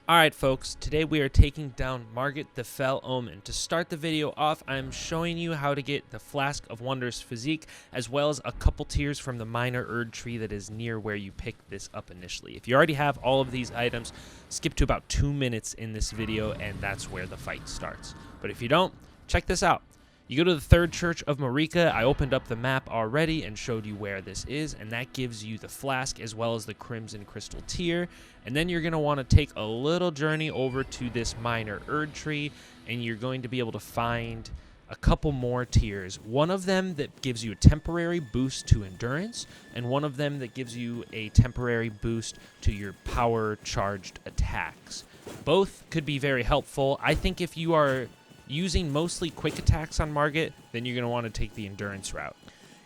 Alright folks, today we are taking down Margit the Fell Omen. To start the video off, I'm showing you how to get the Flask of Wondrous Physique, as well as a couple tiers from the minor Erd tree that is near where you picked this up initially. If you already have all of these items, skip to about 2 minutes in this video and that's where the fight starts. But if you don't, check this out. You go to the third church of Marika. I opened up the map already and showed you where this is, and that gives you the flask as well as the crimson crystal tier. And then you're going to want to take a little journey over to this minor Erd tree, and you're going to be able to find a couple more tiers. One of them that gives you a temporary boost to endurance, and one of them that gives you a temporary boost to your power charged attacks. Both could be very helpful. I think if you are using mostly quick attacks on Margit, then you're going to want to take the endurance route.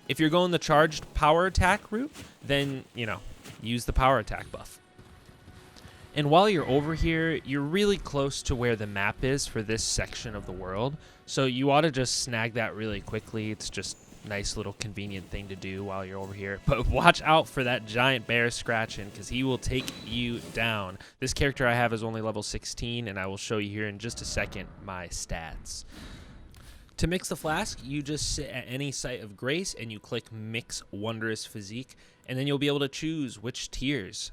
If you're going the charged power attack route, then, use the power attack buff. And while you're over here, you're really close to where the map is for this section of the world, so you ought to just snag that really quickly. It's just nice little convenient thing to do while you're over here. But watch out for that giant bear scratching, because he will take you down. This character I have is only level 16, and I will show you here in just a second my stats. To mix the flask, you just sit at any site of grace and you click Mix Wondrous Physique, and then you'll be able to choose which tiers.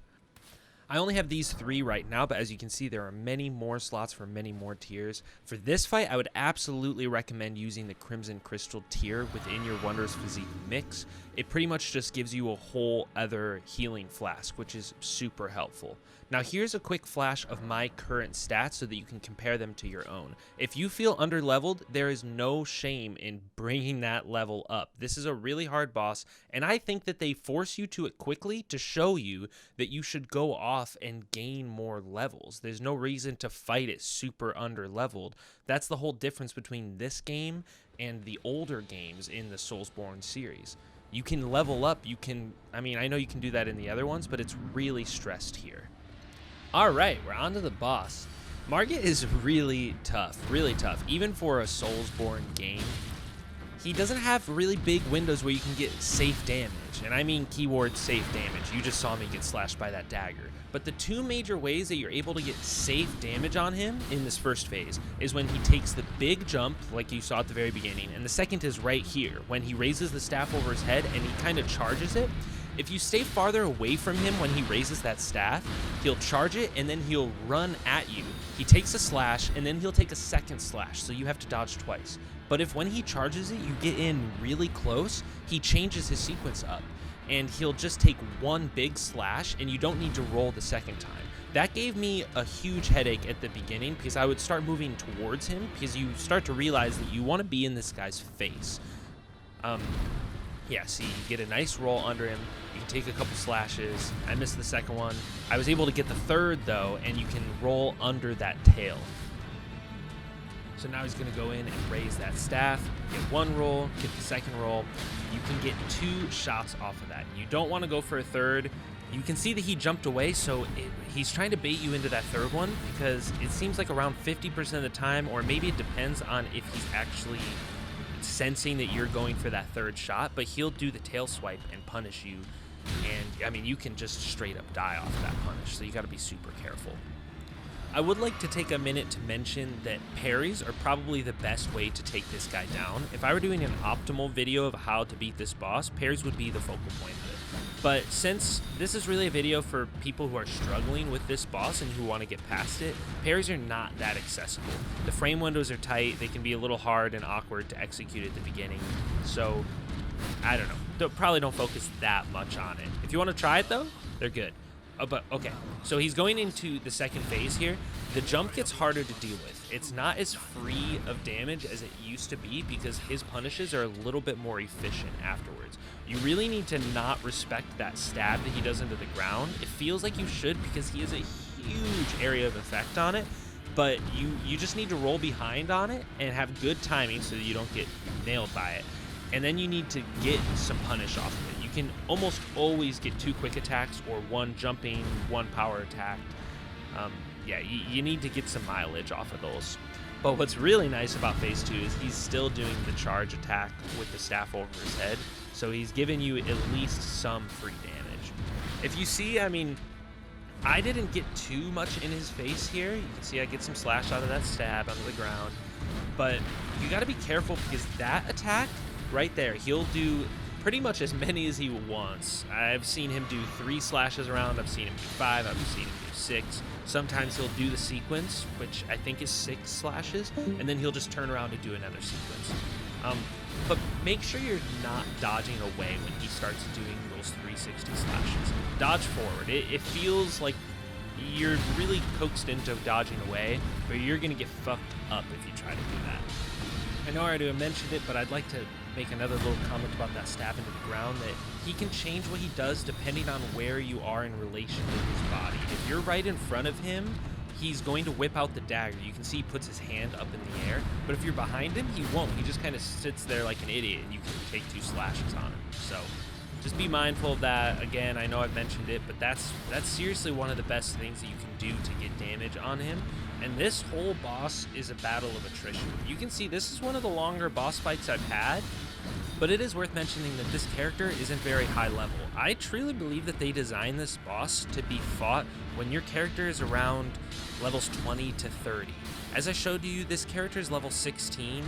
I only have these 3 right now, but as you can see, there are many more slots for many more tiers. For this fight, I would absolutely recommend using the Crimson Crystal tier within your Wondrous Physique mix. It pretty much just gives you a whole other healing flask, which is super helpful. Now here's a quick flash of my current stats so that you can compare them to your own. If you feel underleveled, there is no shame in bringing that level up. This is a really hard boss, and I think that they force you to it quickly to show you that you should go off and gain more levels. There's no reason to fight it super underleveled. That's the whole difference between this game and the older games in the Soulsborne series. You can level up, I know you can do that in the other ones, but it's really stressed here. Alright, we're on to the boss. Margit is really tough, even for a Soulsborne game. He doesn't have really big windows where you can get safe damage, and I mean keyword safe damage. You just saw me get slashed by that dagger. But the 2 major ways that you're able to get safe damage on him in this first phase is when he takes the big jump, like you saw at the very beginning, and the second is right here, when he raises the staff over his head and he kind of charges it. If you stay farther away from him when he raises that staff, he'll charge it and then he'll run at you. He takes a slash and then he'll take a second slash, so you have to dodge twice. But if when he charges it, you get in really close, he changes his sequence up and he'll just take one big slash and you don't need to roll the second time. That gave me a huge headache at the beginning because I would start moving towards him because you start to realize that you want to be in this guy's face. Yeah, see, you get a nice roll under him. You can take a couple slashes. I missed the second one. I was able to get the third, though, and you can roll under that tail. So now he's going to go in and raise that staff, get 1 roll, get the second roll. You can get 2 shots off of that. You don't want to go for a third. You can see that he jumped away, so he's trying to bait you into that third one because it seems like around 50% of the time, or maybe it depends on if he's actually sensing that you're going for that third shot, but he'll do the tail swipe and punish you, and you can just straight up die off that punish, so you got to be super careful. I would like to take a minute to mention that parries are probably the best way to take this guy down. If I were doing an optimal video of how to beat this boss, parries would be the focal point of it. But since this is really a video for people who are struggling with this boss and who want to get past it, parries are not that accessible. The frame windows are tight, they can be a little hard and awkward to execute at the beginning, so I don't know. Probably don't focus that much on it. If you want to try it though, they're good. But okay, so he's going into the second phase here. The jump gets harder to deal with. It's not as free of damage as it used to be because his punishes are a little bit more efficient afterwards. You really need to not respect that stab that he does into the ground. It feels like you should because he has a huge area of effect on it, but you just need to roll behind on it and have good timing so that you don't get nailed by it. And then you need to get some punish off of it. You can almost always get 2 quick attacks or 1 jumping, 1 power attack. Yeah, you need to get some mileage off of those. But what's really nice about phase 2 is he's still doing the charge attack with the staff over his head, so he's giving you at least some free damage. If you see, I didn't get too much in his face here. You can see I get some slash out of that stab onto the ground. But you got to be careful because that attack right there, he'll do pretty much as many as he wants. I've seen him do 3 slashes around. I've seen him do 5. I've seen him do 6. Sometimes he'll do the sequence, which I think is 6 slashes, and then he'll just turn around and do another sequence. But make sure you're not dodging away when he starts doing those 360 slashes. Dodge forward. It feels like you're really coaxed into dodging away, but you're going to get fucked up if you try to do that. I know I already mentioned it, but I'd like to make another little comment about that stab into the ground, that he can change what he does depending on where you are in relation to his body. If you're right in front of him, he's going to whip out the dagger. You can see he puts his hand up in the air, but if you're behind him, he won't. He just kind of sits there like an idiot, and you can take 2 slashes on him. So just be mindful of that. Again, I know I've mentioned it, but that's seriously one of the best things that you can do to get damage on him. And this whole boss is a battle of attrition. You can see this is one of the longer boss fights I've had, but it is worth mentioning that this character isn't very high level. I truly believe that they designed this boss to be fought when your character is around levels 20 to 30. As I showed you, this character is level 16,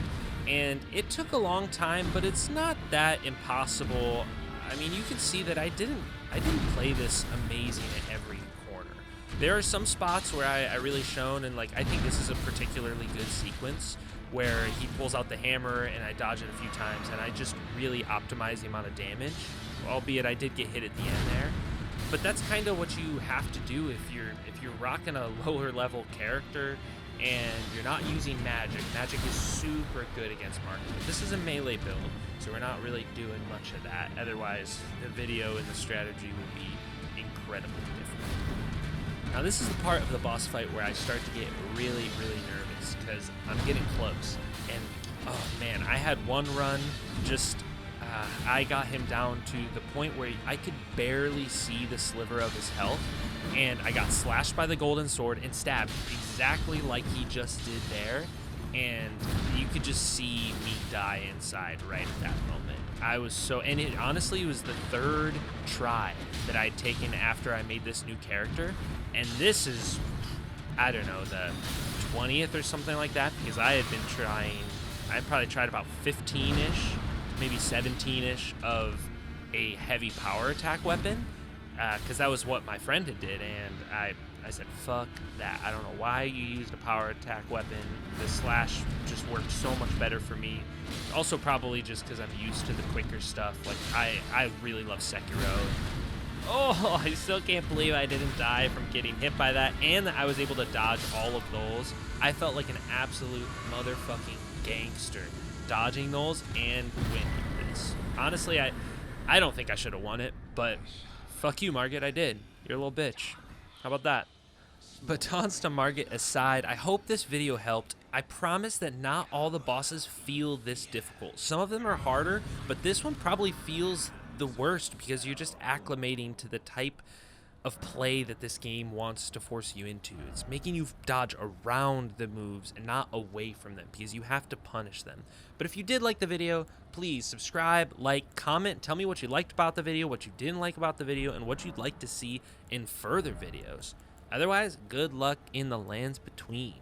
and it took a long time, but it's not that impossible. I mean, you can see that I didn't play this amazing at every corner. There are some spots where I really shone, and like I think this is a particularly good sequence where he pulls out the hammer and I dodge it a few times, and I just really optimize the amount of damage, albeit I did get hit at the end there. But that's kind of what you have to do if you're rocking a lower level character and you're not using magic. Magic is super good against Margit, but this is a melee build, so we're not really doing much of that. Otherwise, the video and the strategy would be incredibly different. Now this is the part of the boss fight where I start to get really, really nervous because I'm getting close. And oh man, I had one run, I got him down to the point where I could barely see the sliver of his health, and I got slashed by the golden sword and stabbed exactly like he just did there, and you could just see me die inside right at that moment. I was so, and it honestly was the 3rd try that I'd taken after I made this new character, and this is, I don't know, the 20th or something like that, because I had been trying, I probably tried about 15-ish, maybe 17-ish of a heavy power attack weapon, because that was what my friend had did, and I said, fuck that. I don't know why you used a power attack weapon. The slash just worked so much better for me. Also probably just because I'm used to the quicker stuff. Like, I really love Sekiro. Oh, I still can't believe I didn't die from getting hit by that, and that I was able to dodge all of those. I felt like an absolute motherfucking gangster dodging those and winning this. Honestly, I don't think I should have won it, but fuck you, Margit, I did. You're a little bitch. How about that? But taunts to Margit aside, I hope this video helped. I promise that not all the bosses feel this difficult. Some of them are harder, but this one probably feels the worst because you're just acclimating to the type of play that this game wants to force you into. It's making you dodge around the moves and not away from them because you have to punish them. But if you did like the video, please subscribe, like, comment, tell me what you liked about the video, what you didn't like about the video, and what you'd like to see in further videos. Otherwise, good luck in the lands between.